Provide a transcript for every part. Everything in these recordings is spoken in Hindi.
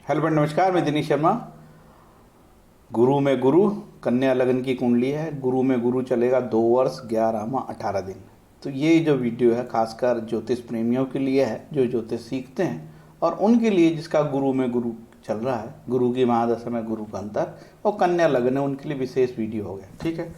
हेलो फ्रेंड, नमस्कार। मैं दिनेश शर्मा। गुरु में गुरु कन्या लगन की कुंडली है। गुरु में गुरु चलेगा 2 वर्ष 11 माह 18 दिन। तो ये जो वीडियो है खासकर ज्योतिष प्रेमियों के लिए है जो ज्योतिष सीखते हैं, और उनके लिए जिसका गुरु में गुरु चल रहा है, गुरु की महादशा में गुरु का अंतर और कन्या लगन है, उनके लिए विशेष वीडियो हो गया। ठीक है,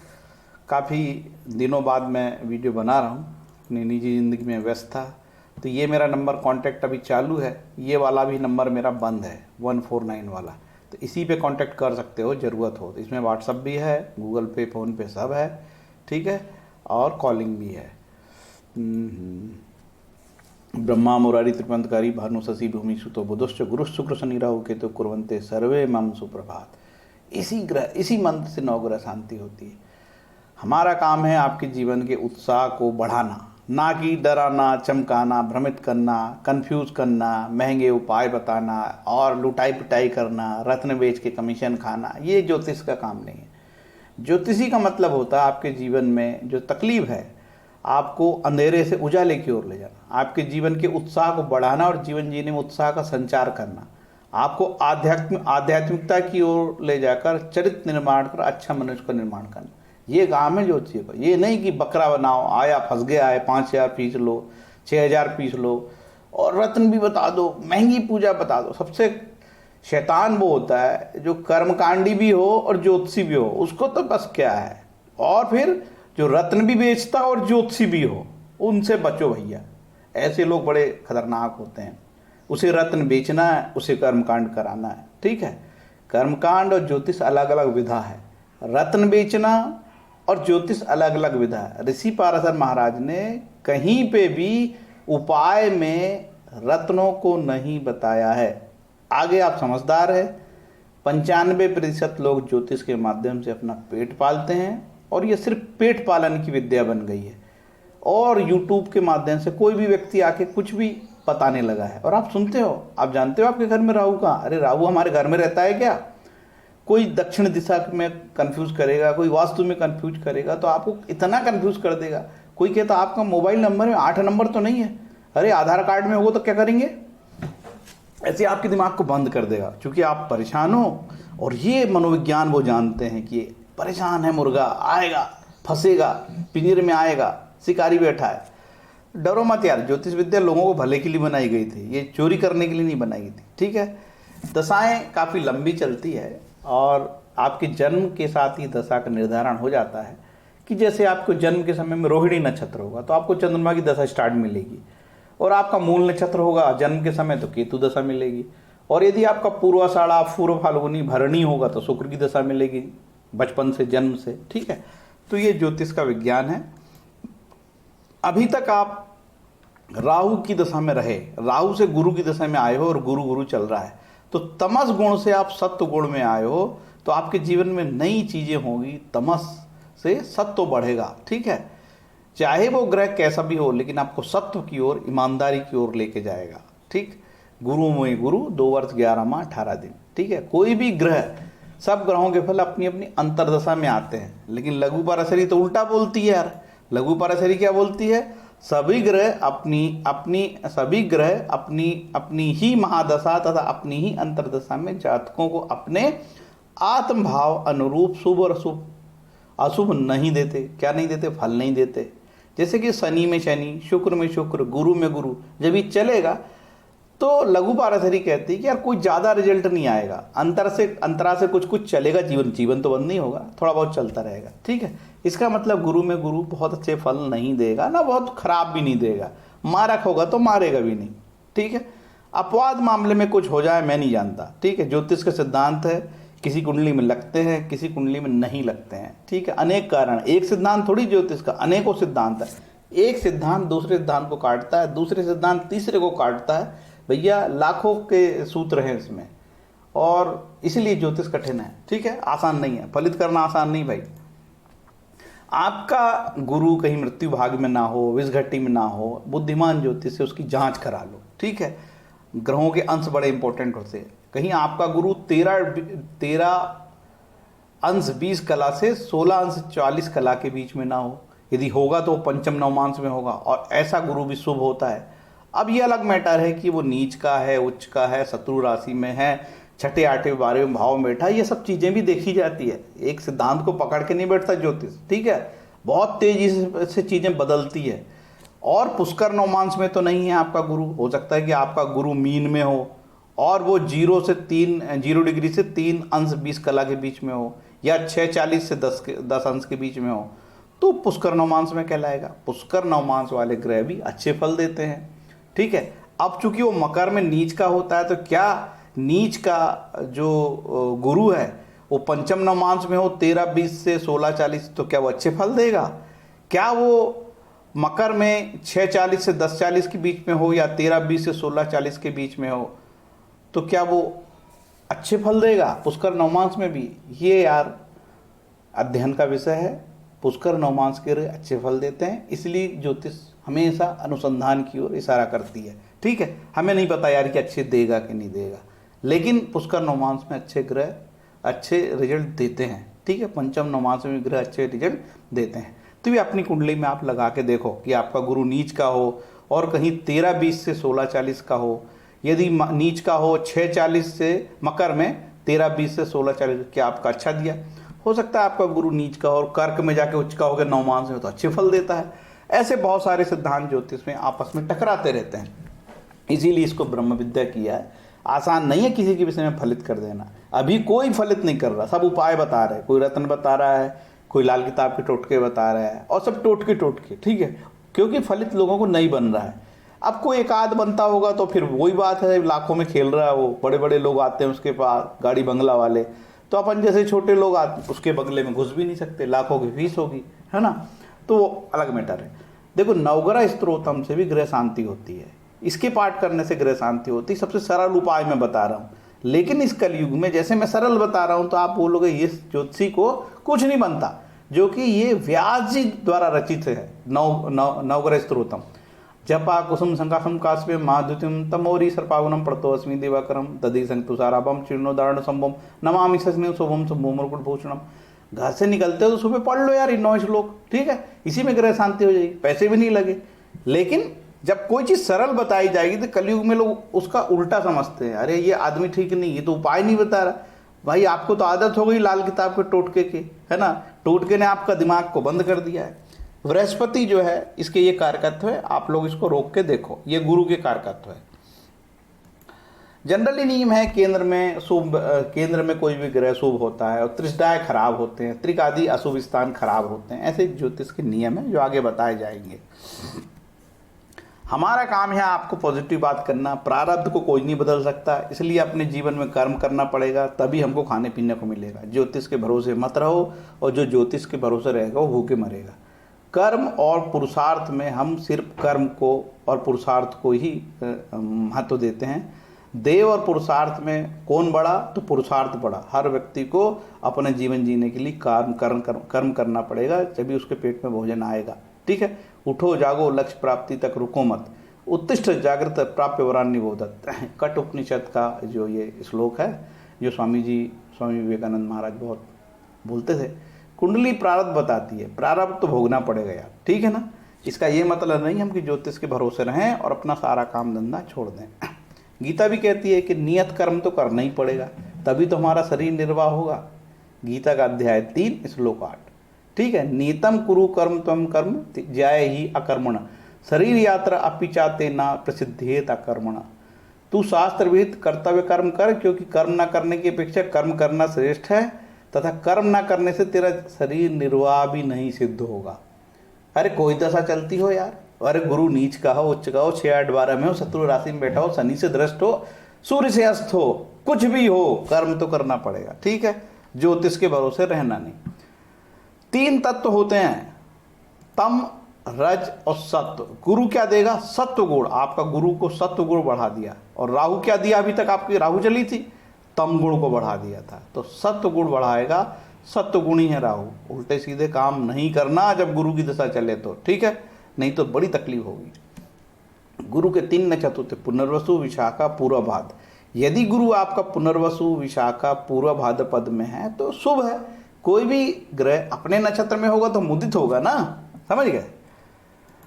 काफ़ी दिनों बाद मैं वीडियो बना रहा हूँ, अपनी निजी ज़िंदगी में व्यस्त था। तो ये मेरा नंबर कांटेक्ट अभी चालू है, ये वाला भी नंबर मेरा बंद है 149 वाला। तो इसी पे कांटेक्ट कर सकते हो ज़रूरत हो तो। इसमें व्हाट्सअप भी है, गूगल पे, फ़ोन पे सब है। ठीक है, और कॉलिंग भी है। ब्रह्मा मुरारी त्रिपंतकारी भानु शशि भूमि सुतो बुधश्च गुरु शुक्र शनि राहु केतु कुर्वन्ते सर्वे मम सुप्रभात। इसी मंत्र से 9 ग्रह शांति होती है। हमारा काम है आपके जीवन के उत्साह को बढ़ाना, ना कि डराना, चमकाना, भ्रमित करना, कंफ्यूज करना, महंगे उपाय बताना और लुटाई पिटाई करना, रत्न बेच के कमीशन खाना। ये ज्योतिष का काम नहीं है। ज्योतिषी का मतलब होता है आपके जीवन में जो तकलीफ है आपको अंधेरे से उजाले की ओर ले जाना, आपके जीवन के उत्साह को बढ़ाना और जीवन जीने में उत्साह का संचार करना, आपको आध्यात्मिकता की ओर ले जाकर चरित्र निर्माण कर अच्छा मनुष्य का निर्माण करना। ये काम है ज्योतिषी का। ये नहीं कि बकरा बनाओ, आया फंस गया है, 5,000 फीस लो, 6,000 फीस लो और रत्न भी बता दो, महंगी पूजा बता दो। सबसे शैतान वो होता है जो कर्मकांडी भी हो और ज्योतिषी भी हो, उसको तो बस क्या है। और फिर जो रत्न भी बेचता और ज्योतिषी भी हो, उनसे बचो भैया। ऐसे लोग बड़े खतरनाक होते हैं। उसे रत्न बेचना है, उसे कर्मकांड कराना है। ठीक है, कर्मकांड और ज्योतिष अलग अलग विधा है। रत्न बेचना और ज्योतिष अलग अलग विधा है। ऋषि पाराशर महाराज ने कहीं पे भी उपाय में रत्नों को नहीं बताया है। आगे आप समझदार है। 95% लोग ज्योतिष के माध्यम से अपना पेट पालते हैं, और ये सिर्फ पेट पालन की विद्या बन गई है। और यूट्यूब के माध्यम से कोई भी व्यक्ति आके कुछ भी बताने लगा है, और आप सुनते हो। आप जानते हो आपके घर में राहु कहाँ? अरे राहु हमारे घर में रहता है क्या? कोई दक्षिण दिशा में कंफ्यूज करेगा, कोई वास्तु में कंफ्यूज करेगा, तो आपको इतना कंफ्यूज कर देगा। कोई कहता आपका मोबाइल नंबर में 8 नंबर तो नहीं है, अरे आधार कार्ड में होगा तो क्या करेंगे? ऐसे आपके दिमाग को बंद कर देगा, क्योंकि आप परेशान हो। और ये मनोविज्ञान वो जानते हैं कि परेशान है मुर्गा, आएगा, फंसेगा, पिंजरे में आएगा, शिकारी बैठा है। डरो मत यार, ज्योतिष विद्या लोगों को भले के लिए बनाई गई थी, ये चोरी करने के लिए नहीं बनाई गई थी। ठीक है, दशाएं काफ़ी लंबी चलती है, और आपके जन्म के साथ ही दशा का निर्धारण हो जाता है। कि जैसे आपको जन्म के समय में रोहिणी नक्षत्र होगा तो आपको चंद्रमा की दशा स्टार्ट मिलेगी, और आपका मूल नक्षत्र होगा जन्म के समय तो केतु दशा मिलेगी, और यदि आपका पूर्वाषाढ़ा, पूर्व फाल्गुनी, भरणी होगा तो शुक्र की दशा मिलेगी बचपन से, जन्म से। ठीक है, तो ये ज्योतिष का विज्ञान है। अभी तक आप राहु की दशा में रहे, राहु से गुरु की दशा में आए हो और गुरु गुरु चल रहा है, तो तमस गुण से आप सत्व गुण में आए हो, तो आपके जीवन में नई चीजें होंगी। तमस से सत्व बढ़ेगा। ठीक है, चाहे वो ग्रह कैसा भी हो, लेकिन आपको सत्व की ओर, ईमानदारी की ओर लेके जाएगा। ठीक, गुरु में गुरु 2 वर्ष 11 माह 18 दिन। ठीक है, कोई भी ग्रह, सब ग्रहों के फल अपनी अपनी अंतरदशा में आते हैं, लेकिन लघु पराशरी तो उल्टा बोलती है यार। लघु पराशरी क्या बोलती है? सभी ग्रह अपनी ही महादशा तथा अपनी ही अंतरदशा में जातकों को अपने आत्मभाव अनुरूप शुभ और अशुभ नहीं देते। क्या नहीं देते? फल नहीं देते। जैसे कि शनि में शनि, शुक्र में शुक्र, गुरु में गुरु जब ये चलेगा तो लघु पाराशरी कहती है कि यार कोई ज़्यादा रिजल्ट नहीं आएगा, अंतरा से कुछ कुछ चलेगा, जीवन तो बंद नहीं होगा, थोड़ा बहुत चलता रहेगा। ठीक है, इसका मतलब गुरु में गुरु बहुत अच्छे फल नहीं देगा, ना बहुत खराब भी नहीं देगा। मारक होगा तो मारेगा भी नहीं। ठीक है, अपवाद मामले में कुछ हो जाए मैं नहीं जानता। ठीक है, ज्योतिष का सिद्धांत है, किसी कुंडली में लगते हैं, किसी कुंडली में नहीं लगते हैं। ठीक है, अनेक कारण, एक सिद्धांत थोड़ी ज्योतिष का, अनेकों सिद्धांत है। एक सिद्धांत दूसरे सिद्धांत को काटता है, दूसरे सिद्धांत तीसरे को काटता है। भैया लाखों के सूत्र हैं इसमें, और इसीलिए ज्योतिष कठिन है। ठीक है, आसान नहीं है, फलित करना आसान नहीं भाई। आपका गुरु कहीं मृत्यु भाग में ना हो, विषघट्टी में ना हो, बुद्धिमान ज्योतिष से उसकी जांच करा लो। ठीक है, ग्रहों के अंश बड़े इंपॉर्टेंट होते हैं। कहीं आपका गुरु 13 अंश 20 कला से 16 अंश 40 कला के बीच में ना हो। यदि होगा तो पंचम नवमांश में होगा, और ऐसा गुरु भी शुभ होता है। अब ये अलग मैटर है कि वो नीच का है, उच्च का है, शत्रु राशि में है, छठे आठवें बारहवें भाव में बैठा, ये सब चीज़ें भी देखी जाती है। एक सिद्धांत को पकड़ के नहीं बैठता ज्योतिष, ठीक है, बहुत तेजी से चीज़ें बदलती है। और पुष्कर नवमांश में तो नहीं है आपका गुरु, हो सकता है कि आपका गुरु मीन में हो और वो 0 डिग्री से 3 अंश 20 कला के बीच में हो, या 6:40 से 10 अंश के बीच में हो, तो पुष्कर नवमांश में कहलाएगा। पुष्कर नवमांश वाले ग्रह भी अच्छे फल देते हैं, ठीक है। अब चूंकि वो मकर में नीच का होता है, तो क्या नीच का जो गुरु है वो पंचम नवमांश में हो 13:20 से 16:40, तो क्या वो अच्छे फल देगा? क्या वो मकर में 6:40 से 10:40 के बीच में हो या 13:20 से 16:40 के बीच में हो, तो क्या वो अच्छे फल देगा पुष्कर नवमांश में भी? ये यार अध्ययन का विषय है। पुष्कर नवमांश के अच्छे फल देते हैं, इसलिए ज्योतिष हमेशा अनुसंधान की ओर इशारा करती है, ठीक है। हमें नहीं पता यार कि अच्छे देगा कि नहीं देगा, लेकिन पुष्कर नवमांश में अच्छे ग्रह अच्छे रिजल्ट देते हैं, ठीक है। पंचम नवमांश में ग्रह अच्छे रिजल्ट देते हैं। तो ये अपनी कुंडली में आप लगा के देखो कि आपका गुरु नीच का हो और कहीं 13:20 से 16:40 का हो। यदि नीच का हो 6:40 से मकर में 13:20 से 16:40, क्या आपका अच्छा दिया? हो सकता है आपका गुरु नीच का और कर्क में जाके उच्च का हो गया नवमांश में, तो अच्छे फल देता है। ऐसे बहुत सारे सिद्धांत ज्योतिष में आपस में टकराते रहते हैं, इसीलिए इसको ब्रह्म विद्या किया है। आसान नहीं है किसी के विषय में फलित कर देना। अभी कोई फलित नहीं कर रहा, सब उपाय बता रहे हैं। कोई रत्न बता रहा है, कोई लाल किताब के टोटके बता रहा है, और सब टोटके, ठीक है, क्योंकि फलित लोगों को नहीं बन रहा है। अब कोई एक आध बनता होगा तो फिर वही बात है, लाखों में खेल रहा है वो, बड़े बड़े लोग आते हैं उसके पास, गाड़ी बंगला वाले, तो अपन जैसे छोटे लोग आते उसके बंगले में घुस भी नहीं सकते, लाखों की फीस होगी, है ना। तो वो अलग मैटर है। देखो, नवग्रह स्तोत्रम से भी ग्रह शांति होती है, इसके पाठ करने से ग्रह शांति होती है। सबसे सरल उपाय मैं बता रहा हूँ, लेकिन इस कलयुग में जैसे मैं सरल बता रहा हूँ तो आप बोलोगे ये ज्योतिषी को कुछ नहीं बनता, जो कि ये व्यास जी द्वारा रचित है। नवग्रह स्तोत्रम जपा कुसुम संकाशम काश्मे माधुतिम तमोरी सर्पावनम प्रतोस्मी दिवाकरम दधि संतुषाराभम चीर्णोदारण संभम नमामि सस्मिं शुभम शुभम मुकुट भूषणम। घर से निकलते हो तो सुबह पढ़ लो यार इन 9 श्लोक, ठीक है, इसी में ग्रह शांति हो जाएगी, पैसे भी नहीं लगे। लेकिन जब कोई चीज़ सरल बताई जाएगी तो कलयुग में लोग उसका उल्टा समझते हैं, अरे ये आदमी ठीक नहीं, ये तो उपाय नहीं बता रहा। भाई आपको तो आदत हो गई लाल किताब के टोटके की, है ना, टोटके ने आपका दिमाग को बंद कर दिया है। बृहस्पति जो है इसके ये कारकत्व है, आप लोग इसको रोक के देखो, ये गुरु के कारकत्व है। जनरली नियम है केंद्र में कोई भी ग्रह शुभ होता है और त्रिष्ठाएं खराब होते हैं, त्रिक आदि अशुभ स्थान खराब होते हैं। ऐसे ज्योतिष के नियम है जो आगे बताए जाएंगे। हमारा काम है आपको पॉजिटिव बात करना। प्रारब्ध को कोई नहीं बदल सकता, इसलिए अपने जीवन में कर्म करना पड़ेगा, तभी हमको खाने पीने को मिलेगा। ज्योतिष के भरोसे मत रहो, और जो ज्योतिष के भरोसे रहेगा वो भूखे मरेगा। कर्म और पुरुषार्थ में हम सिर्फ कर्म को और पुरुषार्थ को ही महत्व देते हैं। देव और पुरुषार्थ में कौन बड़ा? तो पुरुषार्थ बड़ा। हर व्यक्ति को अपने जीवन जीने के लिए कर्म करना पड़ेगा, तभी उसके पेट में भोजन आएगा, ठीक है। उठो जागो लक्ष्य प्राप्ति तक रुको मत, उत्तिष्ठ जागृत प्राप्य वरान निबोधत। कट उपनिषद का जो ये श्लोक है, जो स्वामी विवेकानंद महाराज बहुत बोलते थे। कुंडली प्रारब्ध बताती है, प्रारब्ध तो भोगना पड़ेगा यार, ठीक है ना। इसका ये मतलब नहीं हम कि ज्योतिष के भरोसे रहें और अपना सारा काम धंधा छोड़ दें। गीता भी कहती है कि नियत कर्म तो करना ही पड़ेगा, तभी तो हमारा शरीर निर्वाह होगा। गीता का अध्याय 3 श्लोक 8, ठीक है। नीतम कुरु कर्म त्वम कर्म ज्याय ही अकर्मण शरीर यात्रा अपिचाते ना प्रसिद्धेत अकर्मण। तू शास्त्र विहित कर्तव्य कर्म कर, क्योंकि कर्म न करने की अपेक्षा कर्म करना श्रेष्ठ है, तथा कर्म ना करने से तेरा शरीर निर्वाह भी नहीं सिद्ध होगा। अरे कोई दशा चलती हो यार, अरे गुरु नीच का हो, उच्च का हो, 6 8 12 में हो, शत्रु राशि में बैठा हो, शनि से दृष्ट हो, सूर्य से अस्त हो, कुछ भी हो, कर्म तो करना पड़ेगा, ठीक है। ज्योतिष के भरोसे रहना नहीं। 3 तत्व होते हैं, तम, रज और सत्व। गुरु क्या देगा? सत्व गुण। आपका गुरु को सत्व गुण बढ़ा दिया। और राहु क्या दिया? अभी तक आपकी राहु चली थी, तम गुण को बढ़ा दिया था। तो सत्व गुण बढ़ाएगा, सत्व गुण ही है राहु। उल्टे सीधे काम नहीं करना जब गुरु की दशा चले तो, ठीक है, नहीं तो बड़ी तकलीफ होगी। गुरु के 3 नक्षत्र होते, पुनर्वसु, विशाखा, पूर्व भाद्र। यदि गुरु आपका पुनर्वसु, विशाखा, पूर्व भाद्र पद में है तो शुभ है। कोई भी ग्रह अपने नक्षत्र में होगा तो मुदित होगा ना, समझ गए।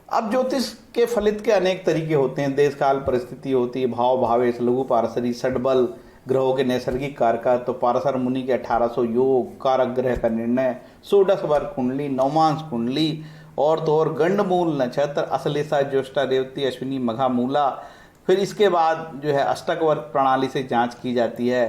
अब ज्योतिष के फलित के अनेक तरीके होते हैं। देश काल परिस्थिति होती है, भाव भावेश, लघु पारसरी, षडबल, ग्रहों के नैसर्गिक कारका, तो पाराशर मुनि के 1800 योग, कारक ग्रह का निर्णय, षोडश वर्ग कुंडली, नवमांश कुंडली, और तो और गंडमूल नक्षत्र, अश्लेषा, ज्येष्ठा, रेवती, अश्विनी, मघा, मूला। फिर इसके बाद जो है अष्टक वर्ग प्रणाली से जांच की जाती है।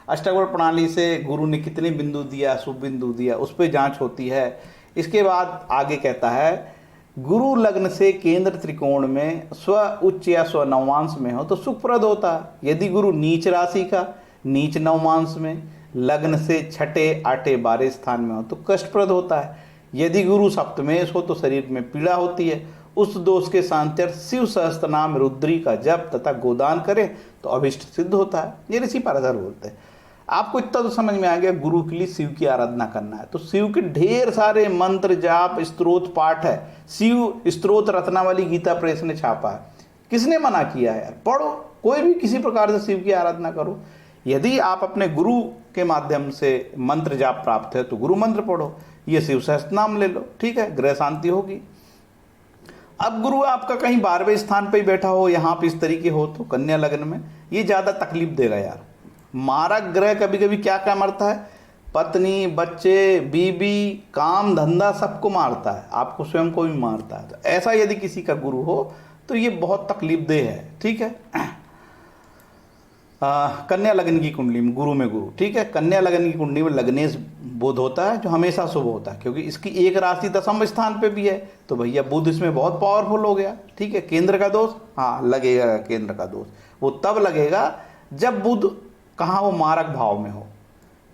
अष्टक वर्ग प्रणाली से गुरु ने कितने बिंदु दिया, शुभ बिंदु दिया, उस पर जांच होती है। इसके बाद आगे कहता है गुरु लग्न से केंद्र त्रिकोण में स्व उच्च या स्व नवमांश में हो तो सुखप्रद होता है। यदि गुरु नीच राशि का, नीच नवमांश में, लग्न से छठे, आठे, 12 स्थान में हो तो कष्टप्रद होता है। यदि गुरु सप्तमेश हो तो शरीर में पीड़ा होती है। उस दोष के शांत्यर्थ शिव सहस्त्र नाम रुद्री का जप तथा गोदान करे तो अभिष्ट सिद्ध होता है। ये ऋषि पाराशर बोलते हैं। आपको इतना तो समझ में आ गया, गुरु के लिए शिव की आराधना करना है तो शिव के ढेर सारे मंत्र, जाप, स्तोत्र पाठ है। शिव स्तोत्र रत्नावली गीता प्रेस ने छापा है। किसने मना किया है यार? पढ़ो, कोई भी किसी प्रकार से शिव की आराधना करो। यदि आप अपने गुरु के माध्यम से मंत्र जाप प्राप्त है तो गुरु मंत्र पढ़ो, ये शिव सहस्त्र नाम ले लो, ठीक है, ग्रह शांति होगी। अब गुरु आपका कहीं 12वें स्थान पे ही बैठा हो, यहाँ पे इस तरीके हो तो कन्या लग्न में, ये ज़्यादा तकलीफ देगा यार। मारक ग्रह कभी कभी क्या क्या मारता है, पत्नी, बच्चे, बीबी, काम धंधा सबको मारता है, आपको स्वयं को भी मारता है। तो ऐसा यदि किसी का गुरु हो तो ये बहुत तकलीफ देह है, ठीक है। कन्या लगन की कुंडली में गुरु में गुरु, ठीक है, कन्या लगन की कुंडली में लग्नेश बुध होता है जो हमेशा शुभ होता है, क्योंकि इसकी एक राशि 10वें स्थान पे भी है तो भैया बुध इसमें बहुत पावरफुल हो गया, ठीक है। केंद्र का दोष, हाँ लगेगा, केंद्र का दोष वो तब लगेगा जब बुध कहाँ हो, मारक भाव में हो,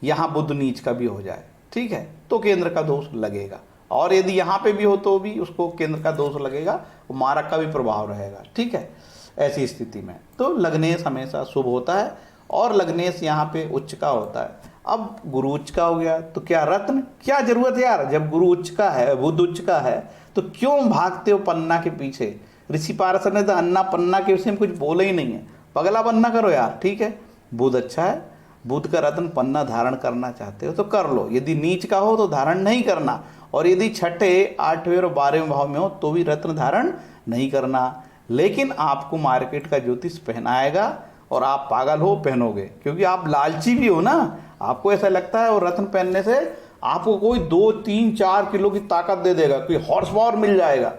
यहाँ बुध नीच का भी हो जाए, ठीक है, तो केंद्र का दोष लगेगा। और यदि यहाँ पे भी हो तो भी उसको केंद्र का दोष लगेगा, वो मारक का भी प्रभाव रहेगा, ठीक है। ऐसी स्थिति में तो लग्नेश हमेशा शुभ होता है और लग्नेश यहाँ पे उच्च का होता है। अब गुरु उच्च का हो गया तो क्या रत्न, क्या जरूरत है यार? जब गुरु उच्च का है, बुध उच्च का है तो क्यों भागते हो पन्ना के पीछे? ऋषि पाराशर ने तो अन्ना पन्ना के विषय में कुछ बोला ही नहीं है। पगला पन्ना करो यार, ठीक है, बुध अच्छा है, बुध का रत्न पन्ना धारण करना चाहते हो तो कर लो। यदि नीच का हो तो धारण नहीं करना, और यदि छठे, 8वें और 12वें भाव में हो तो भी रत्न धारण नहीं करना। लेकिन आपको मार्केट का ज्योतिष पहनाएगा और आप पागल हो पहनोगे, क्योंकि आप लालची भी हो ना। आपको ऐसा लगता है और रत्न पहनने से आपको कोई 2, 3, 4 किलो की ताकत दे देगा, कोई हॉर्स पावर मिल जाएगा,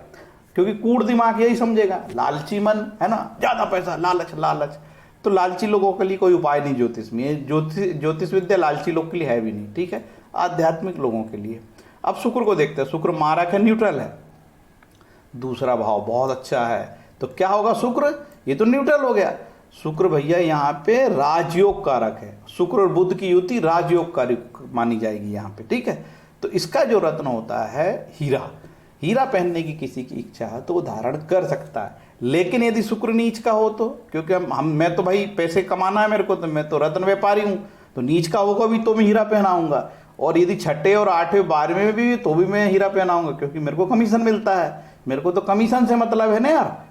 क्योंकि कूड़ दिमाग यही समझेगा, लालची मन है ना, ज़्यादा पैसा, लालच लालच। तो लालची लोगों के लिए कोई उपाय नहीं ज्योतिष में। ज्योतिष विद्या लालची लोग के लिए है भी नहीं, ठीक है, आध्यात्मिक लोगों के लिए। अब शुक्र को देखते हैं। शुक्र मारक है, न्यूट्रल है, दूसरा भाव बहुत अच्छा है तो क्या होगा? शुक्र ये तो न्यूट्रल हो गया। शुक्र भैया यहाँ पे राजयोग कारक है। शुक्र और बुध की युति राजयोग कारक मानी जाएगी यहाँ पे, ठीक है। तो इसका जो रत्न होता है हीरा, हीरा पहनने की किसी की इच्छा है तो वो धारण कर सकता है। लेकिन यदि शुक्र नीच का हो तो, क्योंकि मैं तो भाई पैसे कमाना है मेरे को, तो मैं तो रत्न व्यापारी हूँ, तो नीच का होगा भी तो मैं हीरा पहनाऊंगा। और यदि छठे और 8वें 12वें में भी तो भी मैं हीरा पहनाऊंगा, क्योंकि मेरे को कमीशन मिलता है। मेरे को तो कमीशन से मतलब है ना यार।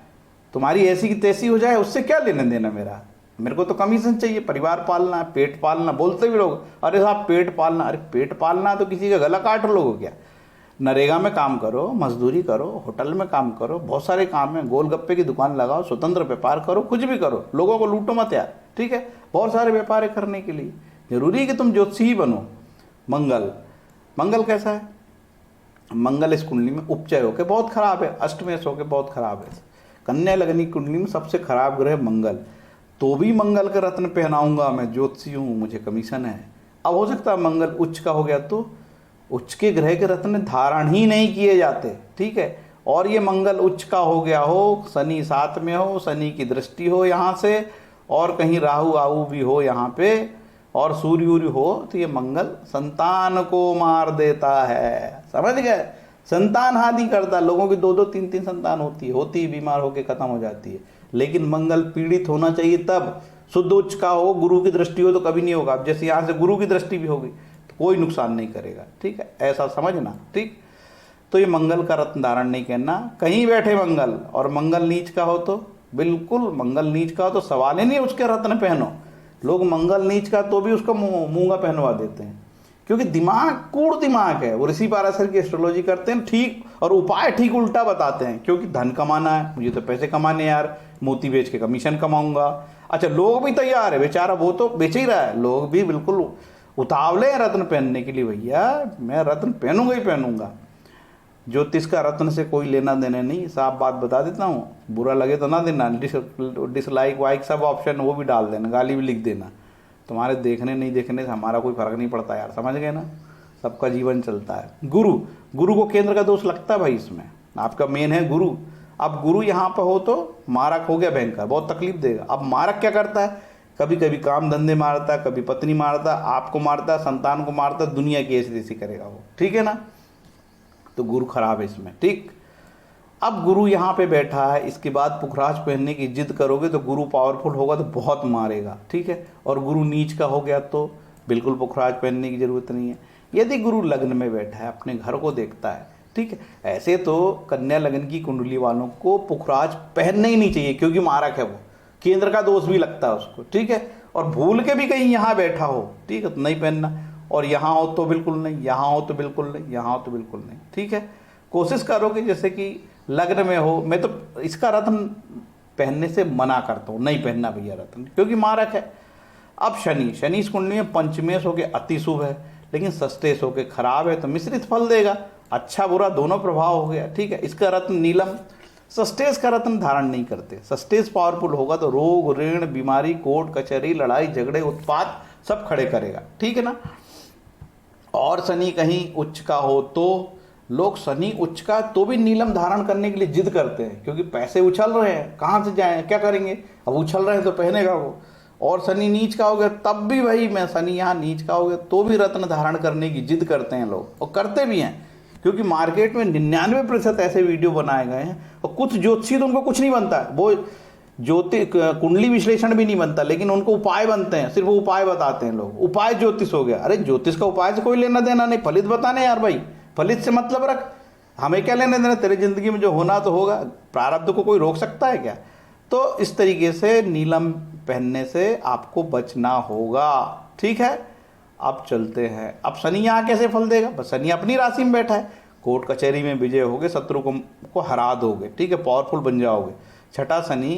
तुम्हारी ऐसी की तैसी हो जाए उससे क्या लेना देना मेरा, मेरे को तो कमीशन चाहिए। परिवार पालना, पेट पालना, बोलते भी लोग अरे साहब पेट पालना, अरे पेट पालना तो किसी का गला काट लोगे क्या? नरेगा में काम करो, मजदूरी करो, होटल में काम करो, बहुत सारे काम है, गोलगप्पे की दुकान लगाओ, स्वतंत्र व्यापार करो, कुछ भी करो, लोगों को लूटो मत यार, ठीक है। बहुत सारे व्यापार है करने के लिए, जरूरी है कि तुम ज्योतिषी ही बनो। मंगल, मंगल कैसा है? मंगल इस कुंडली में उपचय होकर बहुत खराब है, अष्टमेश होकर बहुत खराब है। कन्या लगनी कुंडली में सबसे खराब ग्रह मंगल, तो भी मंगल का रत्न पहनाऊंगा, मैं ज्योतिषी हूँ, मुझे कमीशन है। अब हो सकता है मंगल उच्च का हो गया तो उच्च के ग्रह के रत्न धारण ही नहीं किए जाते, ठीक है। और ये मंगल उच्च का हो गया हो, शनि 7 में हो, शनि की दृष्टि हो यहाँ से, और कहीं राहु आहु भी हो यहाँ पे, और सूर्य हो, तो ये मंगल संतान को मार देता है, समझ गए? संतान हानि करता, लोगों की 2-2, 3-3 संतान होती है, बीमार होकर खत्म हो जाती है। लेकिन मंगल पीड़ित होना चाहिए तब, शुद्ध उच्च का हो, गुरु की दृष्टि हो तो कभी नहीं होगा। अब जैसे यहाँ से गुरु की दृष्टि भी होगी तो कोई नुकसान नहीं करेगा, ठीक है, ऐसा समझना, ठीक। तो ये मंगल का रत्न धारण नहीं करना, कहीं बैठे मंगल, और मंगल नीच का हो तो बिल्कुल, मंगल नीच का हो तो सवाल ही नहीं उसके रत्न पहनो। लोग मंगल नीच का तो भी उसका मूंगा पहनवा देते हैं। क्योंकि दिमाग कूड़ दिमाग है। वो ऋषि पाराशर की एस्ट्रोलॉजी करते हैं ठीक, और उपाय ठीक उल्टा बताते हैं, क्योंकि धन कमाना है, मुझे तो पैसे कमाने यार, मोती बेच के कमीशन कमाऊंगा। अच्छा, लोग भी तैयार है बेचारा, वो तो बेच ही रहा है, लोग भी बिल्कुल उतावले हैं रत्न पहनने के लिए, भैया मैं रत्न पहनूंगा ही पहनूंगा। ज्योतिष का रत्न से कोई लेना देना नहीं, साफ बात बता देता हूँ, बुरा लगे तो ना देना, डिसलाइक वाइक सब ऑप्शन वो भी डाल देना, गाली भी लिख देना, तुम्हारे देखने नहीं देखने से हमारा कोई फर्क नहीं पड़ता यार, समझ गए ना, सबका जीवन चलता है। गुरु, गुरु को केंद्र का दोष लगता है भाई, इसमें आपका मेन है गुरु। अब गुरु यहाँ पर हो तो मारक हो गया भयंकर, बहुत तकलीफ देगा। अब मारक क्या करता है, कभी कभी काम धंधे मारता है, कभी पत्नी मारता है, आपको मारता है, संतान को मारता है, दुनिया की ऐसी तैसी करेगा वो, ठीक है ना। तो गुरु खराब है इसमें, ठीक। अब गुरु यहाँ पे बैठा है, इसके बाद पुखराज पहनने की जिद करोगे तो गुरु पावरफुल होगा तो बहुत मारेगा, ठीक है। और गुरु नीच का हो गया तो बिल्कुल पुखराज पहनने की जरूरत नहीं है। यदि गुरु लग्न में बैठा है, अपने घर को देखता है, ठीक है, ऐसे तो कन्या लग्न की कुंडली वालों को पुखराज पहनना ही नहीं चाहिए, क्योंकि मारक है वो, केंद्र का दोष भी लगता है उसको, ठीक है। और भूल के भी कहीं यहाँ बैठा हो, ठीक है, तो नहीं पहनना, और यहाँ हो तो बिल्कुल नहीं, यहाँ हो तो बिल्कुल नहीं, यहाँ हो तो बिल्कुल नहीं, ठीक है। कोशिश करोगे जैसे कि लग्न में हो, मैं तो इसका रत्न पहनने से मना करता हूँ, नहीं पहनना भैया रत्न, क्योंकि मारक है। अब शनि, शनि इस कुंडली में पंचमेश होके अति शुभ है, लेकिन षष्ठेश होके खराब है, तो मिश्रित फल देगा, अच्छा बुरा दोनों प्रभाव हो गया, ठीक है। इसका रत्न नीलम, षष्ठेश का रत्न धारण नहीं करते। षष्ठेश पावरफुल होगा तो रोग ऋण बीमारी कोर्ट कचहरी लड़ाई झगड़े उत्पात सब खड़े करेगा, ठीक है ना। और शनि कहीं उच्च का हो तो लोग शनि उच्च का तो भी नीलम धारण करने के लिए जिद करते हैं, क्योंकि पैसे उछल रहे हैं, कहाँ से जाएं, क्या करेंगे, अब उछल रहे हैं तो पहनेगा वो। और शनि नीच का हो गया तब भी भाई, मैं शनि यहाँ नीच का हो गया तो भी रत्न धारण करने की जिद करते हैं लोग, और करते भी हैं, क्योंकि मार्केट में 99% ऐसे वीडियो बनाए गए हैं। और कुछ ज्योतिषी तो उनको कुछ नहीं बनता है, वो ज्योतिष कुंडली विश्लेषण भी नहीं बनता, लेकिन उनको उपाय बनते हैं, सिर्फ वो उपाय बताते हैं लोग, उपाय ज्योतिष हो गया। अरे ज्योतिष का उपाय से कोई लेना देना नहीं, फलित बताने यार भाई, फलित से मतलब रख, हमें क्या लेना देना, तेरे जिंदगी में जो होना तो होगा, प्रारब्ध को कोई रोक सकता है क्या। तो इस तरीके से नीलम पहनने से आपको बचना होगा, ठीक है। अब चलते हैं, अब शनि यहाँ कैसे फल देगा, बस शनि अपनी राशि में बैठा है, कोर्ट कचहरी में विजय होगे, शत्रु को हरा दोगे, ठीक है, पावरफुल बन जाओगे। छठा शनि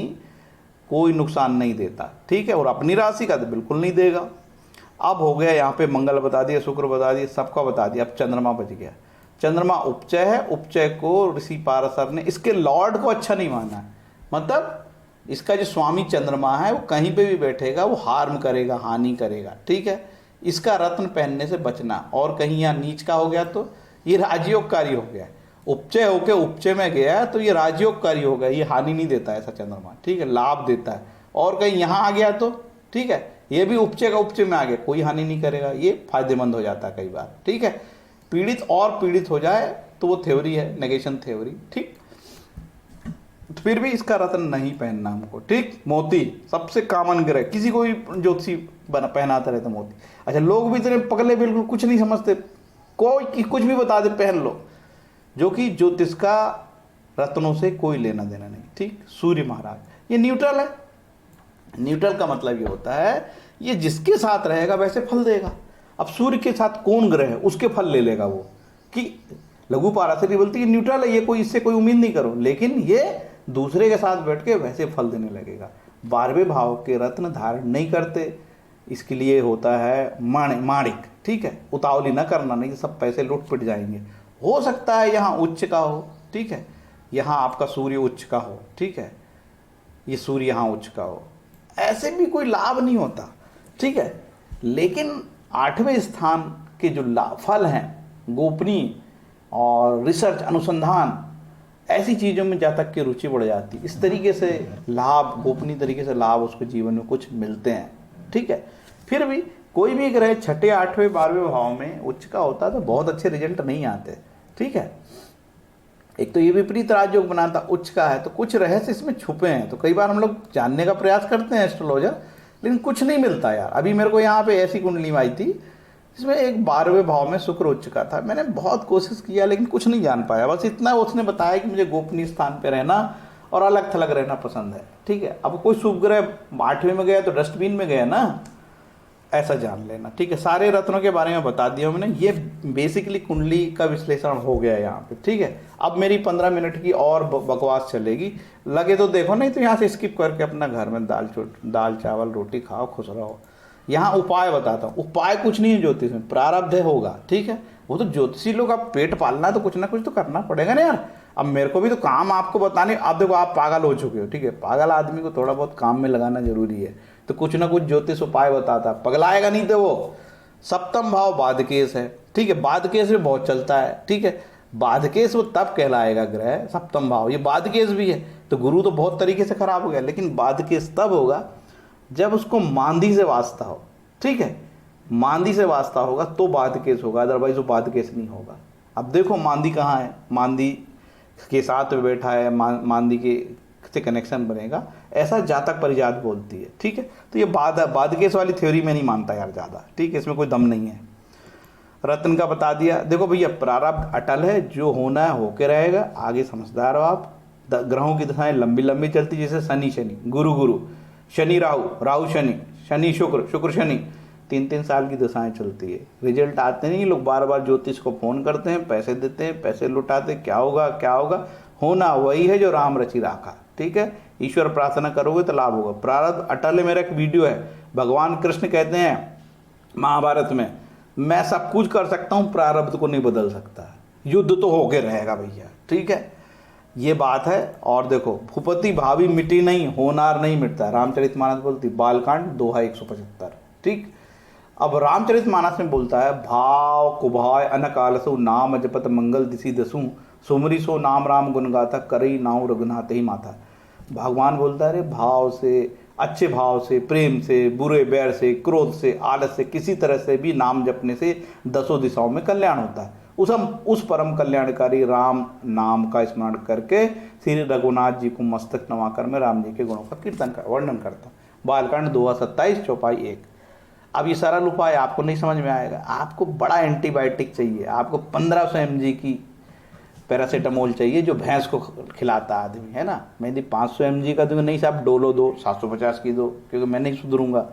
कोई नुकसान नहीं देता, ठीक है, और अपनी राशि का तो बिल्कुल नहीं देगा। अब हो गया यहाँ पे मंगल बता दिया, शुक्र बता दिया, सबका बता दिया, अब चंद्रमा बच गया। चंद्रमा उपचय है, उपचय को ऋषि पाराशर ने इसके लॉर्ड को अच्छा नहीं माना है, मतलब इसका जो स्वामी चंद्रमा है वो कहीं पे भी बैठेगा वो हार्म करेगा, हानि करेगा, ठीक है। इसका रत्न पहनने से बचना, और कहीं यहाँ नीच का हो गया तो ये राजयोगकारी हो गया, उपचय होके उपचय में गया तो ये राजयोगकारी हो गया, ये हानि नहीं देता है ऐसा चंद्रमा, ठीक है, लाभ देता है। और कहीं यहाँ आ गया तो ठीक है, ये भी उपचय का उपचय में आ गया, कोई हानि नहीं करेगा, ये फायदेमंद हो जाता है कई बार, ठीक है। पीड़ित और पीड़ित हो जाए तो वो थ्योरी है, नेगेशन थ्योरी, ठीक। तो फिर भी इसका रत्न नहीं पहनना हमको, ठीक। मोती सबसे कॉमन ग्रह, किसी को भी ज्योतिषी पहनाते रहते मोती। अच्छा, लोग भी इतने पगले बिल्कुल कुछ नहीं समझते, कोई कुछ भी बता दे पहन लो, जो कि ज्योतिष का रत्नों से कोई लेना देना नहीं, ठीक। सूर्य महाराज ये न्यूट्रल है, न्यूट्रल का मतलब ये होता है ये जिसके साथ रहेगा वैसे फल देगा। अब सूर्य के साथ कौन ग्रह है उसके फल ले लेगा वो, कि लघु पाराशरी बोलती है न्यूट्रल है ये, कोई इससे कोई उम्मीद नहीं करो, लेकिन ये दूसरे के साथ बैठ के वैसे फल देने लगेगा। 12वें भाव के रत्न धारण नहीं करते, इसके लिए होता है माणिक, ठीक है। उतावली न करना, नहीं सब पैसे लुट पिट जाएंगे। हो सकता है यहाँ उच्च का हो, ठीक है, यहाँ आपका सूर्य उच्च का हो, ठीक है, ये सूर्य यहाँ उच्च का हो, ऐसे भी कोई लाभ नहीं होता, ठीक है। लेकिन 8वें स्थान के जो फल हैं, गोपनीय और रिसर्च अनुसंधान, ऐसी चीज़ों में जातक की रुचि बढ़ जाती है। इस तरीके से लाभ, गोपनीय तरीके से लाभ उसको जीवन में कुछ मिलते हैं, ठीक है। फिर भी कोई भी ग्रह 6, 8, 12वें भाव में उच्च का होता है तो बहुत अच्छे रिजल्ट नहीं आते, ठीक है। एक तो ये विपरीत राजयोग बनाता उच्च का है, तो कुछ रहस्य इसमें छुपे हैं, तो कई बार हम लोग जानने का प्रयास करते हैं एस्ट्रोलॉजर, लेकिन कुछ नहीं मिलता यार। अभी मेरे को यहाँ पे ऐसी कुंडली में आई थी इसमें एक 12वें भाव में शुक्र उच्च का था, मैंने बहुत कोशिश किया लेकिन कुछ नहीं जान पाया। बस इतना उसने बताया कि मुझे गोपनीय स्थान पे रहना और अलग थलग रहना पसंद है, ठीक है। अब कोई शुभ ग्रह 8वें में गया तो डस्टबिन में गया ना, ऐसा जान लेना, ठीक है। सारे रत्नों के बारे में बता दिया मैंने, ये बेसिकली कुंडली का विश्लेषण हो गया यहाँ पे, ठीक है। अब मेरी 15 मिनट की और बकवास चलेगी, लगे तो देखो, नहीं तो यहाँ से स्किप करके अपना घर में दाल चावल रोटी खाओ, खुश रहो। यहाँ उपाय बताता हूँ। उपाय कुछ नहीं है ज्योतिष में, प्रारब्ध होगा, ठीक है। वो तो ज्योतिषी लोग, आप पेट पालना है तो कुछ ना कुछ तो करना पड़ेगा ना यार। अब मेरे को भी तो काम आपको बताने, आप देखो आप पागल हो चुके हो, ठीक है। पागल आदमी को थोड़ा बहुत काम में लगाना जरूरी है, तो कुछ ना कुछ ज्योतिष उपाय बताता, पगलाएगा नहीं तो वो। सप्तम भाव बाधकेश है, ठीक है। बाधकेश भी बहुत चलता है, ठीक है। बाधकेश वो तब कहलाएगा ग्रह, सप्तम भाव, ये बाधकेश भी है। तो गुरु तो बहुत तरीके से खराब हो गया, लेकिन बाधकेश तब होगा जब उसको मांदी से वास्ता हो, ठीक है। मांदी से वास्ता होगा तो बाधकेश होगा, अदरवाइज वो बाधकेश नहीं होगा। अब देखो मांदी कहाँ है, मांदी के साथ में बैठा है, मांदी के से कनेक्शन बनेगा, ऐसा जातक परिजात बोलती है, ठीक है। तो ये बाधकेश वाली थ्योरी में नहीं मानता यार ज़्यादा, ठीक है, इसमें कोई दम नहीं है। रत्न का बता दिया। देखो भैया, प्रारब्ध अटल है, जो होना है होके रहेगा, आगे समझदार हो आप। ग्रहों की दशाएं लंबी लंबी चलती, जैसे शनि गुरु, शनि राहु शनि शुक्र शनि, 3-3 साल की दशाएं चलती है। रिजल्ट आते नहीं, लोग बार बार ज्योतिष को फोन करते हैं, पैसे देते हैं, पैसे लुटाते, क्या होगा। होना वही है जो राम रचि राखा, ठीक है। ईश्वर प्रार्थना करोगे तो लाभ होगा। प्रारब्ध अटल है, मेरा एक वीडियो है। भगवान कृष्ण कहते हैं महाभारत में, मैं सब कुछ कर सकता हूँ, प्रारब्ध को नहीं बदल सकता। युद्ध तो होके रहेगा भैया, ठीक है, ये बात है। और देखो, भूपति भावी मिटी नहीं, होनार नहीं मिटता, रामचरितमानस बोलती, बालकांड दोहा 175, ठीक। अब रामचरितमानस में बोलता है, भाव कुभाय अनकालसु नाम जपत मंगल दिशि दसु सुमरी सो नाम राम गुण गाथा करई नाउ रघुनाथ ही माथा। भगवान बोलता है, भाव से, अच्छे भाव से, प्रेम से, बुरे बैर से, क्रोध से, आलस से, किसी तरह से भी नाम जपने से 10 दिशाओं में कल्याण होता है। उस परम कल्याणकारी राम नाम का स्मरण करके श्री रघुनाथ जी को मस्तक नवाकर मैं राम जी के गुणों का वर्णन करता हूँ। बालकांड दोहा 27 चौपाई 1। अब ये सरल उपाय आपको नहीं समझ में आएगा, आपको बड़ा एंटीबायोटिक चाहिए, आपको 1500 mg की पैरासीटामोल चाहिए, जो भैंस को खिलाता आदमी, है ना। मैं यदि 500 mg का दूंगा, नहीं साहब डोलो दो, 750 की दो, क्योंकि मैं नहीं सुधरूंगा।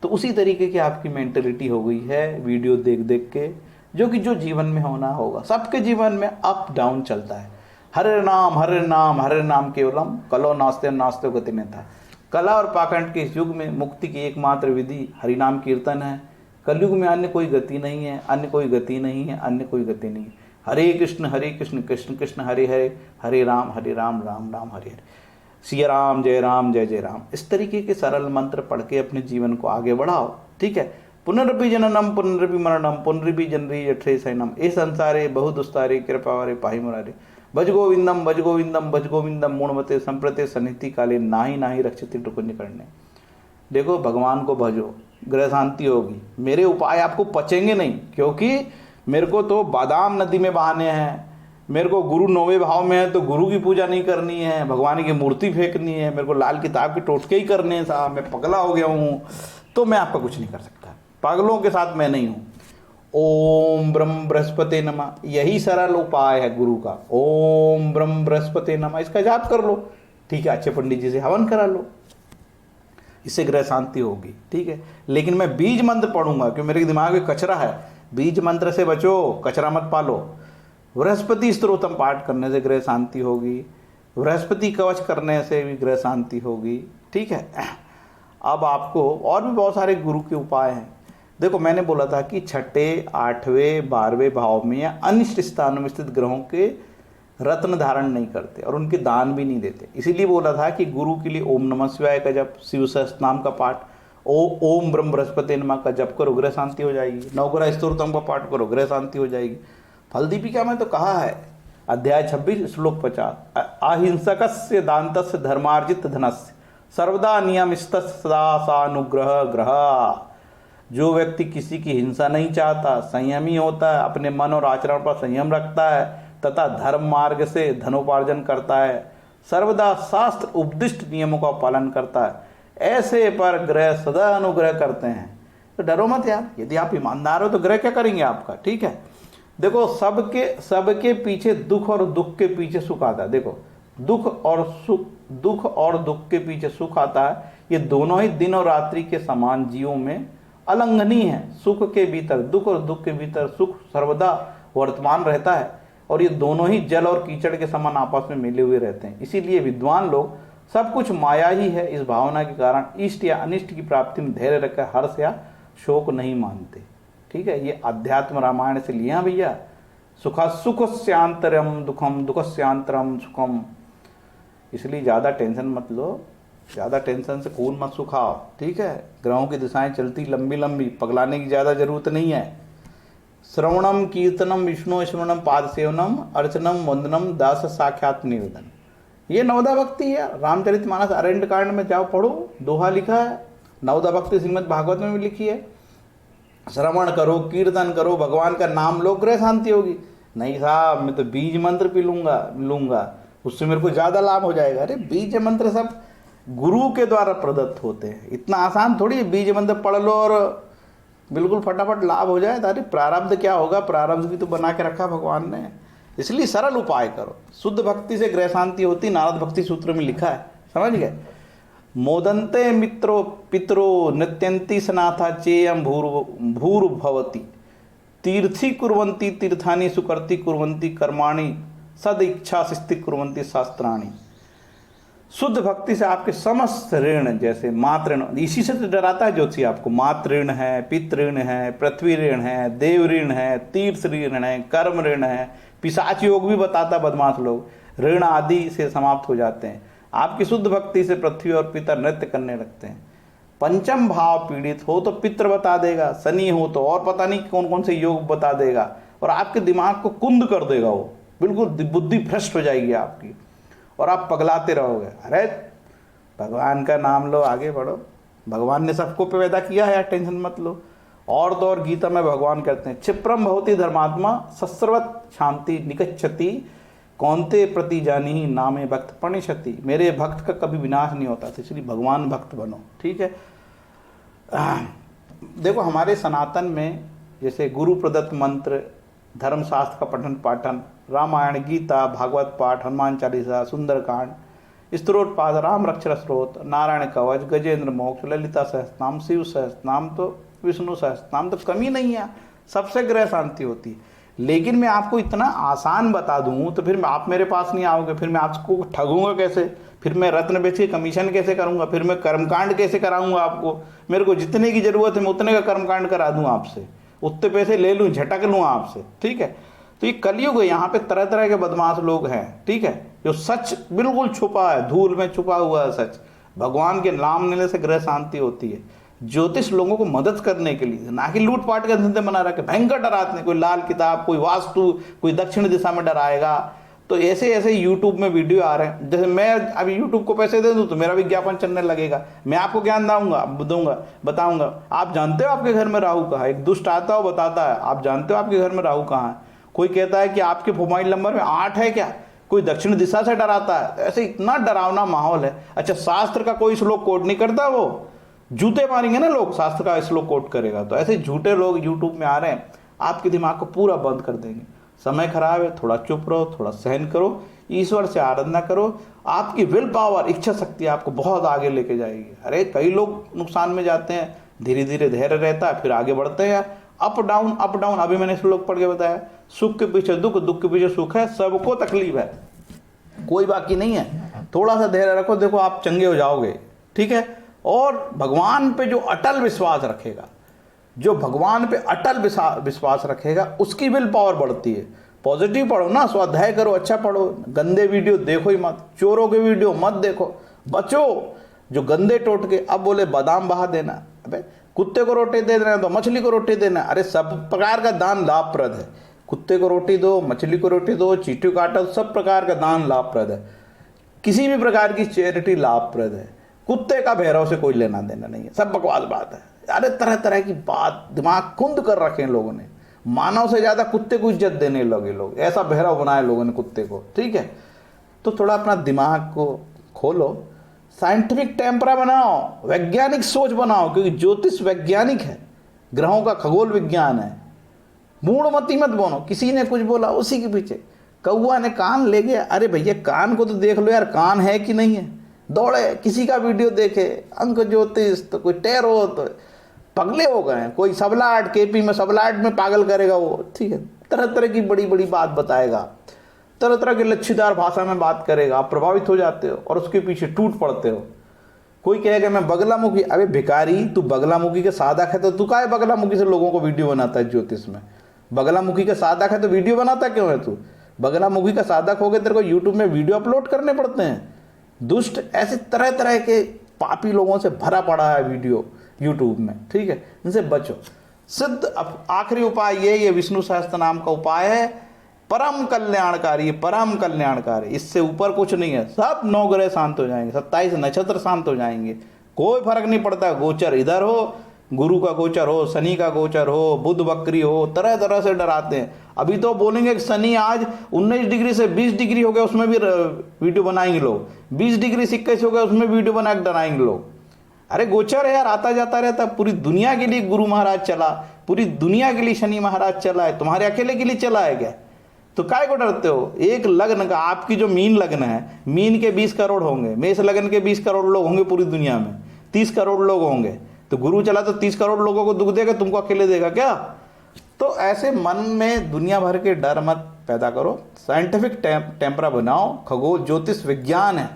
तो उसी तरीके की आपकी मेंटेलिटी हो गई है वीडियो देख देख के, जो जीवन में होना होगा। सबके जीवन में अप डाउन चलता है। हरे नाम केवलम कलो नास्ते गति में था। कला और पाखंड के इस युग में मुक्ति की एकमात्र विधि हरिनाम कीर्तन है। कलयुग में अन्य कोई गति नहीं है, अन्य कोई गति नहीं है। हरे कृष्ण कृष्ण कृष्ण हरे हरे, हरे राम राम राम हरे हरे। सिया राम जय राम। इस तरीके के सरल मंत्र पढ़ के अपने जीवन को आगे बढ़ाओ, ठीक है। पुनरपि जननम पुनरपि मरणम पुनरपि जनरी जठरे सैनम ए संसारे बहु दुस्तारे कृपावारे पाहि मुरारे भज गोविंदम मूणमते संप्रते सन्निधि काले नाही रक्षित टुकुंज करने। देखो, भगवान को भजो, ग्रह शांति होगी। मेरे उपाय आपको पचेंगे नहीं, क्योंकि मेरे को तो बादाम नदी में बहाने हैं, मेरे को गुरु 9वें भाव में है तो गुरु की पूजा नहीं करनी है, भगवान की मूर्ति फेंकनी है, मेरे को लाल किताब के टोटके ही करने हैं साहब, मैं पगला हो गया हूँ, तो मैं आपका कुछ नहीं कर सकता। पागलों के साथ मैं नहीं हूँ। ओम ब्रह्म बृहस्पति नमः, यही सरल उपाय है गुरु का। ओम ब्रह्म बृहस्पति नमः, इसका जाप कर लो, ठीक है। अच्छे पंडित जी से हवन करा लो, इससे ग्रह शांति होगी, ठीक है। लेकिन मैं बीज मंत्र पढ़ूंगा, क्योंकि मेरे दिमाग में कचरा है। बीज मंत्र से बचो, कचरा मत पालो। बृहस्पति स्तोत्रम पाठ करने से ग्रह शांति होगी, बृहस्पति कवच करने से भी ग्रह शांति होगी, ठीक है। अब आपको और भी बहुत सारे गुरु के उपाय हैं। देखो, मैंने बोला था कि 6, 8वें 12वें भाव में या अनिष्ट स्थानों में स्थित ग्रहों के रत्न धारण नहीं करते और उनके दान भी नहीं देते। इसीलिए बोला था कि गुरु के लिए ओम नमः शिवाय का जप, शिव सहस्त्रनाम का पाठ, ओम ब्रह्म बृहस्पति नमः का जप करो, ग्रह शांति हो जाएगी। नवग्रह स्तोत्रम का पाठ करो, ग्रह शांति हो जाएगी। फलदीपिका में तो कहा है, अध्याय 26 श्लोक 50, अहिंसकस्य दान्तस्य धर्मार्जित धनस्य सर्वदा नियमिस्तस्य सदा सानुग्रह ग्रह। जो व्यक्ति किसी की हिंसा नहीं चाहता, संयमी होता है, अपने मन और आचरण पर संयम रखता है तथा धर्म मार्ग से धनोपार्जन करता है, सर्वदा शास्त्र उपदिष्ट नियमों का पालन करता है, ऐसे पर ग्रह सदा अनुग्रह करते हैं। तो डरो मत यार, यदि आप ईमानदार हो तो ग्रह क्या करेंगे आपका, ठीक है। देखो, सबके पीछे दुख और दुख के पीछे सुख आता है। देखो, दुख और दुख के पीछे सुख आता है। ये दोनों ही दिन और रात्रि के समान जीवों में अलंघनीय है। सुख के भीतर दुख और दुख के भीतर सुख सर्वदा वर्तमान रहता है, और ये दोनों ही जल और कीचड़ के समान आपस में मिले हुए रहते हैं। इसीलिए विद्वान लोग सब कुछ माया ही है इस भावना के कारण इष्ट या अनिष्ट की प्राप्ति में धैर्य रखकर हर्ष या शोक नहीं मानते। ठीक है, ये अध्यात्म रामायण से लिया भैया। सुखस्यांतरम दुखम दुखस्यांतरम सुखम। इसलिए ज़्यादा टेंशन मत लो, ज़्यादा टेंशन से खून मत सुखाओ। ठीक है, ग्रहों की दिशाएं चलती लंबी लंबी, पगलाने की ज़्यादा जरूरत नहीं है। श्रवणम कीर्तनम विष्णु स्मरणम पाद सेवनम अर्चनम वंदनम दास साक्षात निवेदन, ये नवदा भक्ति है। रामचरितमानस अरण्य कांड में जाओ पढ़ो, दोहा लिखा है। नवदा भक्ति श्रीमद् भागवत में भी लिखी है। श्रवण करो, कीर्तन करो, भगवान का नाम लो, गृह शांति होगी। नहीं साहब मैं तो बीज मंत्र पी लूंगा उससे मेरे को ज़्यादा लाभ हो जाएगा। अरे बीज मंत्र सब गुरु के द्वारा प्रदत्त होते हैं, इतना आसान थोड़ी है बीज मंत्र पढ़ लो और बिल्कुल फटाफट लाभ हो जाए। अरे प्रारब्ध क्या होगा, प्रारब्ध भी तो बना के रखा भगवान ने। इसलिए सरल उपाय करो, शुद्ध भक्ति से गृह शांति होती, नारद भक्ति सूत्र में लिखा है, समझ गए। मोदंते मित्रो पितरो नृत्यंती सनाथा चेयम भूर्भवती तीर्थी कुर्वन्ति तीर्थानि सुकर्ति कुर्वन्ति कर्माणि सद इच्छा सिद्धि कुर्वन्ति शास्त्राणि। शुद्ध भक्ति से आपके समस्त ऋण, जैसे मातृ ऋण, इसी से तो डराता है ज्योतिषी आपको। मातृ ऋण है, पितृ ऋण है, पृथ्वी ऋण है, देव ऋण है, तीर्थ ऋण है, कर्म ऋण है, पिशाच योग भी बताता बदमाश लोग, ऋण आदि से समाप्त हो जाते हैं। आपकी शुद्ध भक्ति से पृथ्वी और पितर नृत्य करने लगते हैं। पंचम भाव पीड़ित हो तो पितृ बता देगा, शनि हो तो और पता नहीं कौन कौन से योग बता देगा, और आपके दिमाग को कुंद कर देगा, वो बिल्कुल बुद्धि भ्रष्ट हो जाएगी आपकी, और आप पगलाते रहोगे। अरे भगवान का नाम लो, आगे बढ़ो, भगवान ने सबको पैदा किया है, टेंशन मत लो। और तो और गीता में भगवान कहते हैं क्षिप्रम भवति धर्मात्मा सस्रवत शांति निकच्छति कौनते प्रति जानी नामे भक्त प्रणिशति। मेरे भक्त का कभी विनाश नहीं होता, तो इसलिए भगवान भक्त बनो। ठीक है, देखो हमारे सनातन में जैसे गुरु प्रदत्त मंत्र, धर्मशास्त्र का पठन पाठन, रामायण, गीता, भागवत पाठ, हनुमान चालीसा, सुंदरकांड, स्तोत्रपाद, राम रक्षर स्रोत, नारायण कवच, गजेंद्र मोक्ष, ललिता सहस्त्रनाम, शिव सहस्त्रनाम, तो विष्णु सहस्त्रनाम, तो कमी नहीं है, सबसे गृह शांति होती है। लेकिन मैं आपको इतना आसान बता दूं तो फिर आप मेरे पास नहीं आओगे, फिर मैं आपको ठगूंगा कैसे, फिर मैं रत्न बेच के कमीशन कैसे करूंगा, फिर मैं कर्मकांड कैसे कराऊंगा आपको। मेरे को जितने की जरूरत है मैं उतने का कर्मकांड करा दूं आपसे, उतने पैसे ले लूं, झटक लूं आपसे। ठीक है, तो ये कलयुग है, यहाँ पे तरह तरह के बदमाश लोग हैं। ठीक है, जो सच बिल्कुल छुपा है, धूल में छुपा हुआ है सच। भगवान के नाम लेने से गृह शांति होती है। ज्योतिष लोगों को मदद करने के लिए, ना कि लूटपाट के धंधे बना रखे, भयंकर डराते हैं। कोई लाल किताब, कोई वास्तु, कोई दक्षिण दिशा में डराएगा। तो ऐसे ऐसे यूट्यूब में वीडियो आ रहे हैं, जैसे मैं अभी यूट्यूब को पैसे दे दूं तो मेरा विज्ञापन चलने लगेगा, मैं आपको ज्ञान दूंगा, बताऊंगा। आप जानते हो आपके घर में राहु कहाँ है? एक दुष्ट आता हो बताता है, आप जानते हो आपके घर में राहु कहाँ है? कोई कहता है कि आपके मोबाइल नंबर में 8 है क्या? कोई दक्षिण दिशा से डराता है। ऐसे इतना डरावना माहौल है। अच्छा, शास्त्र का कोई श्लोक कोट नहीं करता, वो जूते मारेंगे ना लोग, शास्त्र का श्लोक कोट करेगा। तो ऐसे झूठे लोग यूट्यूब में आ रहे हैं, आपके दिमाग को पूरा बंद कर देंगे। समय खराब है, थोड़ा चुप रहो, थोड़ा सहन करो, ईश्वर से आराधना करो। आपकी विल पावर, इच्छा शक्ति आपको बहुत आगे लेके जाएगी। अरे कई लोग नुकसान में जाते हैं, धीरे धीरे धैर्य रहता है, फिर आगे बढ़ते हैं। अप डाउन अप डाउन, अभी मैंने श्लोक पढ़ के बताया, सुख के पीछे दुख, दुख के पीछे सुख है, सबको तकलीफ है, कोई बाकी नहीं है। थोड़ा सा धैर्य रखो, देखो आप चंगे हो जाओगे। ठीक है, और भगवान पे जो अटल विश्वास रखेगा, जो भगवान पे अटल विश्वास रखेगा, उसकी विल पावर बढ़ती है। पॉजिटिव पढ़ो ना, स्वाध्याय करो, अच्छा पढ़ो, गंदे वीडियो देखो ही मत, चोरों के वीडियो मत देखो, बचो। जो गंदे टोटके, अब बोले बादाम बहा देना, अबे कुत्ते को रोटी दे देना तो मछली को रोटी देना। अरे सब प्रकार का दान लाभप्रद है, कुत्ते को रोटी दो, मछली को रोटी दो, चींटी काटो, सब प्रकार का दान लाभप्रद है। किसी भी प्रकार की चैरिटी लाभप्रद है। कुत्ते का भैरव से कोई लेना देना नहीं है, सब बकवास बात है। अरे तरह तरह की बात, दिमाग कुंद कर रखे हैं लोगों ने। मानव से ज्यादा कुत्ते को इज्जत देने लगे लोग, ऐसा भैरव बनाए लोगों ने कुत्ते को। ठीक है, तो थोड़ा अपना दिमाग को खोलो, साइंटिफिक टेम्परा बनाओ, वैज्ञानिक सोच बनाओ, क्योंकि ज्योतिष वैज्ञानिक है, ग्रहों का खगोल विज्ञान है। मूढ़मती मत बनो, किसी ने कुछ बोला उसी के पीछे। कौआ ने कान ले गया, अरे भैया कान को तो देख लो यार, कान है कि नहीं है। दौड़े, किसी का वीडियो देखे, अंक ज्योतिष तो कोई टैरो, तो पगले हो गए हैं। कोई सबलाट, केपी में सबलाट में पागल करेगा वो, ठीक है, तरह तरह की बड़ी बड़ी बात बताएगा, तरह तरह की लच्छीदार भाषा में बात करेगा, आप प्रभावित हो जाते हो और उसके पीछे टूट पड़ते हो। कोई कहेगा मैं बगलामुखी, अबे भिखारी तू बगलामुखी के साधक है तो तू काहे बगलामुखी से लोगों को वीडियो बनाता है ज्योतिष में? बगलामुखी का साधक है तो वीडियो बनाता क्यों है तू? बगलामुखी का साधक हो गए, तेरे को यूट्यूब में वीडियो अपलोड करने पड़ते हैं। दुष्ट ऐसे तरह तरह के पापी लोगों से भरा पड़ा है वीडियो यूट्यूब में, ठीक है, इनसे बचो। सिद्ध आखिरी उपाय ये विष्णु सहस्त्र नाम का उपाय है, परम कल्याणकारी, परम कल्याणकारी, इससे ऊपर कुछ नहीं है। सब 9 ग्रह शांत हो जाएंगे, 27 नक्षत्र शांत हो जाएंगे, कोई फर्क नहीं पड़ता। गोचर इधर हो, गुरु का गोचर हो, शनि का गोचर हो, बुध वक्री हो, तरह तरह से डराते हैं। अभी तो बोलेंगे कि शनि आज 19 डिग्री से 20 डिग्री हो गया, उसमें भी वीडियो बनाएंगे लोग, 20 डिग्री से 21 हो गया, उसमें वीडियो बना के डराएंगे लोग। अरे गोचर है यार, आता जाता रहता। पूरी दुनिया के लिए गुरु महाराज चला, पूरी दुनिया के लिए शनि महाराज चला है, तुम्हारे अकेले के लिए चला है क्या? तो काय को डरते हो? एक लग्न का, आपकी जो मीन लग्न है, मीन के 20 करोड़ होंगे, मेष लग्न के 20 करोड़ लोग होंगे पूरी दुनिया में, 30 करोड़ लोग होंगे, तो गुरु चला तो 30 करोड़ लोगों को दुख देगा, तुमको अकेले देगा क्या? तो ऐसे मन में दुनिया भर के डर मत पैदा करो, साइंटिफिक टेम्परा बनाओ। खगोल ज्योतिष विज्ञान है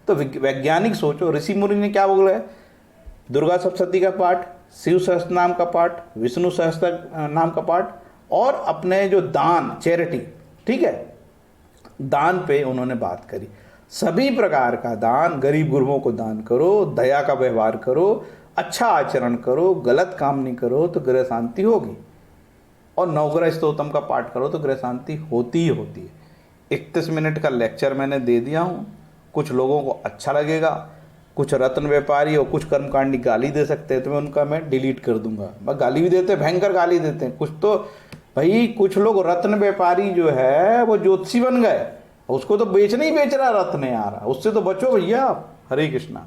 तो वैज्ञानिक सोचो। ऋषि मुनि ने क्या बोला है? दुर्गा सप्तशती का पाठ, शिव सहस्त्र नाम का पाठ, विष्णु सहस्त्र नाम का पाठ, और अपने जो दान, चैरिटी, ठीक है, दान पे उन्होंने बात करी। सभी प्रकार का दान, गरीब गुरबों को दान करो, दया का व्यवहार करो, अच्छा आचरण करो, गलत काम नहीं करो तो ग्रह शांति होगी। और 9 ग्रह स्तोत्रम का पाठ करो तो ग्रह शांति होती ही होती है। 31 मिनट का लेक्चर मैंने दे दिया हूँ, कुछ लोगों को अच्छा लगेगा, कुछ रत्न व्यापारी और कुछ कर्मकांडी गाली दे सकते हैं तो मैं उनका मैं डिलीट कर दूंगा। मैं गाली भी देते हैं, भयंकर गाली देते हैं कुछ तो। भाई कुछ लोग रत्न व्यापारी जो है वो ज्योतिषी बन गए, उसको तो बेचना ही बेच रहा रत्न यार, उससे तो बचो भैया। हरे कृष्णा।